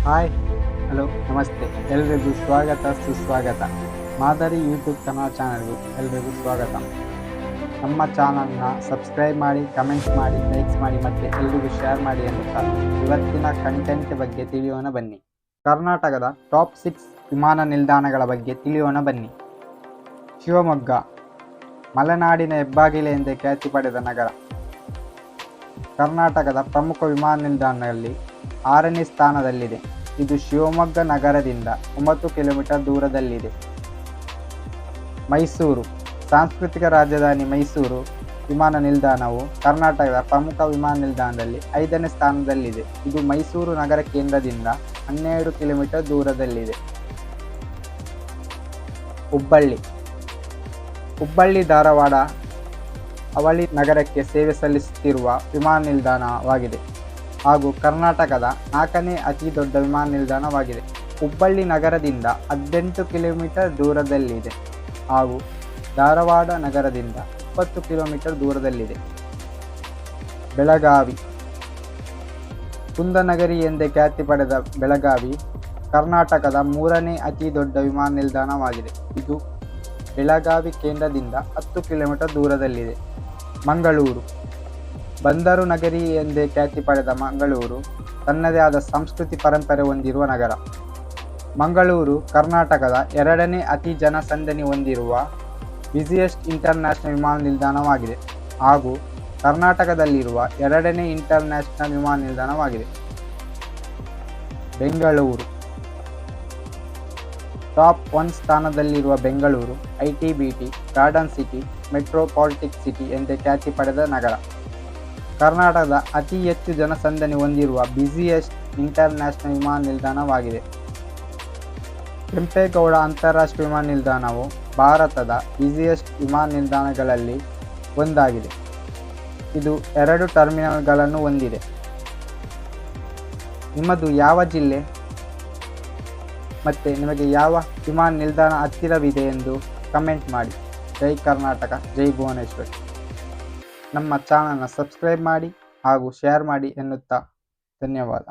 Hi, hello, ನಮಸ್ತೆ. ಎಲ್ರಿಗೂ ಸ್ವಾಗತ ಸುಸ್ವಾಗತ. ಮಾದರಿ ಯೂಟ್ಯೂಬ್ ಕನ್ನಡ ಚಾನಲ್ಗೂ ಎಲ್ರಿಗೂ ಸ್ವಾಗತ. ನಮ್ಮ ಚಾನಲ್ನ ಸಬ್ಸ್ಕ್ರೈಬ್ ಮಾಡಿ, ಕಮೆಂಟ್ಸ್ ಮಾಡಿ, ಲೈಕ್ಸ್ ಮಾಡಿ ಮತ್ತು ಎಲ್ರಿಗೂ ಶೇರ್ ಮಾಡಿ ಎನ್ನುತ್ತಾ ಇವತ್ತಿನ ಕಂಟೆಂಟ್ ಬಗ್ಗೆ ತಿಳಿಯೋಣ ಬನ್ನಿ. ಕರ್ನಾಟಕದ ಟಾಪ್ 6 ವಿಮಾನ ನಿಲ್ದಾಣಗಳ ಬಗ್ಗೆ ತಿಳಿಯೋಣ ಬನ್ನಿ. ಶಿವಮೊಗ್ಗ ಮಲೆನಾಡಿನ ಹೆಬ್ಬಾಗಿಲು ಎಂದೇ ಖ್ಯಾತಿ ಪಡೆದ ನಗರ. ಕರ್ನಾಟಕದ ಪ್ರಮುಖ ವಿಮಾನ ನಿಲ್ದಾಣಗಳಲ್ಲಿ 6ನೇ ಸ್ಥಾನದಲ್ಲಿದೆ. ಇದು ಶಿವಮೊಗ್ಗ ನಗರದಿಂದ 9 ಕಿಲೋಮೀಟರ್ ದೂರದಲ್ಲಿದೆ. ಮೈಸೂರು ಸಾಂಸ್ಕೃತಿಕ ರಾಜಧಾನಿ ಮೈಸೂರು ವಿಮಾನ ನಿಲ್ದಾಣವು ಕರ್ನಾಟಕದ ಪ್ರಮುಖ ವಿಮಾನ ನಿಲ್ದಾಣದಲ್ಲಿ 5ನೇ ಸ್ಥಾನದಲ್ಲಿದೆ. ಇದು ಮೈಸೂರು ನಗರ ಕೇಂದ್ರದಿಂದ 12 ಕಿಲೋಮೀಟರ್ ದೂರದಲ್ಲಿದೆ. ಹುಬ್ಬಳ್ಳಿ ಧಾರವಾಡ ಅವಳಿ ನಗರಕ್ಕೆ ಸೇವೆ ಸಲ್ಲಿಸುತ್ತಿರುವ ವಿಮಾನ ನಿಲ್ದಾಣವಾಗಿದೆ ಹಾಗೂ ಕರ್ನಾಟಕದ 4ನೇ ಅತಿ ದೊಡ್ಡ ವಿಮಾನ ನಿಲ್ದಾಣವಾಗಿದೆ. ಹುಬ್ಬಳ್ಳಿ ನಗರದಿಂದ 18 ಕಿಲೋಮೀಟರ್ ದೂರದಲ್ಲಿದೆ ಹಾಗೂ ಧಾರವಾಡ ನಗರದಿಂದ 20 ಕಿಲೋಮೀಟರ್ ದೂರದಲ್ಲಿದೆ. ಬೆಳಗಾವಿ ಕುಂದನಗರಿ ಎಂದೇ ಖ್ಯಾತಿ ಪಡೆದ ಬೆಳಗಾವಿ ಕರ್ನಾಟಕದ 3ನೇ ಅತಿ ದೊಡ್ಡ ವಿಮಾನ ನಿಲ್ದಾಣವಾಗಿದೆ. ಇದು ಬೆಳಗಾವಿ ಕೇಂದ್ರದಿಂದ 10 ಕಿಲೋಮೀಟರ್ ದೂರದಲ್ಲಿದೆ. ಮಂಗಳೂರು ಬಂದರು ನಗರಿ ಎಂದೇ ಖ್ಯಾತಿ ಪಡೆದ ಮಂಗಳೂರು ತನ್ನದೇ ಆದ ಸಂಸ್ಕೃತಿ ಪರಂಪರೆ ಹೊಂದಿರುವ ನಗರ. ಮಂಗಳೂರು ಕರ್ನಾಟಕದ 2ನೇ ಅತಿ ಜನಸಂದಣಿ ಹೊಂದಿರುವ ಬ್ಯುಸಿಯೆಸ್ಟ್ ಇಂಟರ್ನ್ಯಾಷನಲ್ ವಿಮಾನ ನಿಲ್ದಾಣವಾಗಿದೆ ಹಾಗೂ ಕರ್ನಾಟಕದಲ್ಲಿರುವ 2ನೇ ಇಂಟರ್ನ್ಯಾಷನಲ್ ವಿಮಾನ ನಿಲ್ದಾಣವಾಗಿದೆ. ಬೆಂಗಳೂರು ಟಾಪ್ 1 ಸ್ಥಾನದಲ್ಲಿರುವ Bengaluru IT BT, garden city, metropolitan city ಎಂದೇ ಖ್ಯಾತಿ ಪಡೆದ ನಗರ. ಕರ್ನಾಟಕದ ಅತಿ ಹೆಚ್ಚು ಜನಸಂದಣಿ ಹೊಂದಿರುವ ಬ್ಯುಸಿಯೆಸ್ಟ್ ಇಂಟರ್ನ್ಯಾಷನಲ್ ವಿಮಾನ ನಿಲ್ದಾಣವಾಗಿದೆ. ಕೆಂಪೇಗೌಡ ಅಂತಾರಾಷ್ಟ್ರೀಯ ವಿಮಾನ ನಿಲ್ದಾಣವು ಭಾರತದ ಬ್ಯುಸಿಯೆಸ್ಟ್ ವಿಮಾನ ನಿಲ್ದಾಣಗಳಲ್ಲಿ ಒಂದಾಗಿದೆ. ಇದು 2 ಟರ್ಮಿನಲ್ಗಳನ್ನು ಹೊಂದಿದೆ. ನಿಮ್ಮದು ಯಾವ ಜಿಲ್ಲೆ ಮತ್ತು ನಿಮಗೆ ಯಾವ ವಿಮಾನ ನಿಲ್ದಾಣ ಹತ್ತಿರವಿದೆ ಎಂದು ಕಮೆಂಟ್ ಮಾಡಿ. ಜೈ ಕರ್ನಾಟಕ, ಜೈ ಭುವನೇಶ್ವರಿ. ನಮ್ಮ ಚಾನಲ್ನ ಸಬ್ಸ್ಕ್ರೈಬ್ ಮಾಡಿ ಹಾಗೂ ಶೇರ್ ಮಾಡಿ ಎನ್ನುತ್ತಾ ಧನ್ಯವಾದ.